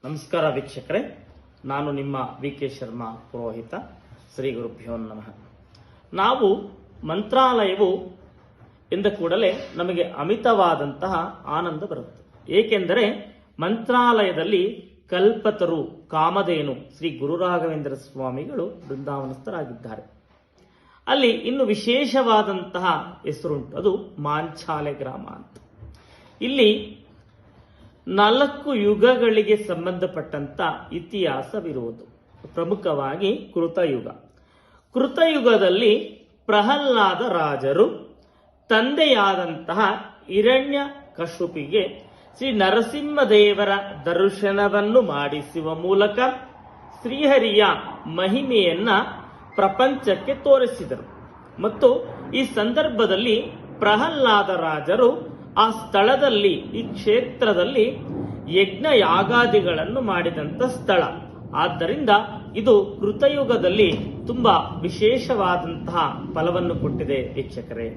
ನಮಸ್ಕಾರ ವೀಕ್ಷಕರೇ, ನಾನು ನಿಮ್ಮ ವಿ.ಕೆ. ಶರ್ಮಾ ಪುರೋಹಿತ. ಶ್ರೀ ಗುರುಭ್ಯೋ ನಮಃ. ನಾವು ಮಂತ್ರಾಲಯವು ಎಂದ ಕೂಡಲೇ ನಮಗೆ ಅಮಿತವಾದಂತಹ ಆನಂದ ಬರುತ್ತೆ. ಏಕೆಂದರೆ ಮಂತ್ರಾಲಯದಲ್ಲಿ ಕಲ್ಪತರು ಕಾಮಧೇನು ಶ್ರೀ ಗುರುರಾಘವೇಂದ್ರ ಸ್ವಾಮಿಗಳು ಬೃಂದಾವನಸ್ಥರಾಗಿದ್ದಾರೆ. ಅಲ್ಲಿ ಇನ್ನು ವಿಶೇಷವಾದಂತಹ ಹೆಸರುಂಟು, ಅದು ಮಾಂಚಾಲೆ ಗ್ರಾಮ ಅಂತ. ಇಲ್ಲಿ 4 ಯುಗಗಳಿಗೆ ಸಂಬಂಧಪಟ್ಟಂತ ಇತಿಹಾಸವಿರುವುದು. ಪ್ರಮುಖವಾಗಿ ಕೃತಯುಗ. ಕೃತಯುಗದಲ್ಲಿ ಪ್ರಹ್ಲಾದ ರಾಜರು ತಂದೆಯಾದಂತಹ ಹಿರಣ್ಯ ಕಶುಪಿಗೆ ಶ್ರೀ ನರಸಿಂಹದೇವರ ದರ್ಶನವನ್ನು ಮಾಡಿಸುವ ಮೂಲಕ ಶ್ರೀಹರಿಯ ಮಹಿಮೆಯನ್ನ ಪ್ರಪಂಚಕ್ಕೆ ತೋರಿಸಿದರು. ಮತ್ತು ಈ ಸಂದರ್ಭದಲ್ಲಿ ಪ್ರಹ್ಲಾದ ರಾಜರು ಆ ಸ್ಥಳದಲ್ಲಿ, ಈ ಕ್ಷೇತ್ರದಲ್ಲಿ ಯಜ್ಞ ಯಾಗಾದಿಗಳನ್ನು ಮಾಡಿದಂತ ಸ್ಥಳ. ಆದ್ದರಿಂದ ಇದು ಕೃತಯುಗದಲ್ಲಿ ತುಂಬಾ ವಿಶೇಷವಾದಂತಹ ಫಲವನ್ನು ಕೊಟ್ಟಿದೆ ವೀಕ್ಷಕರೇ.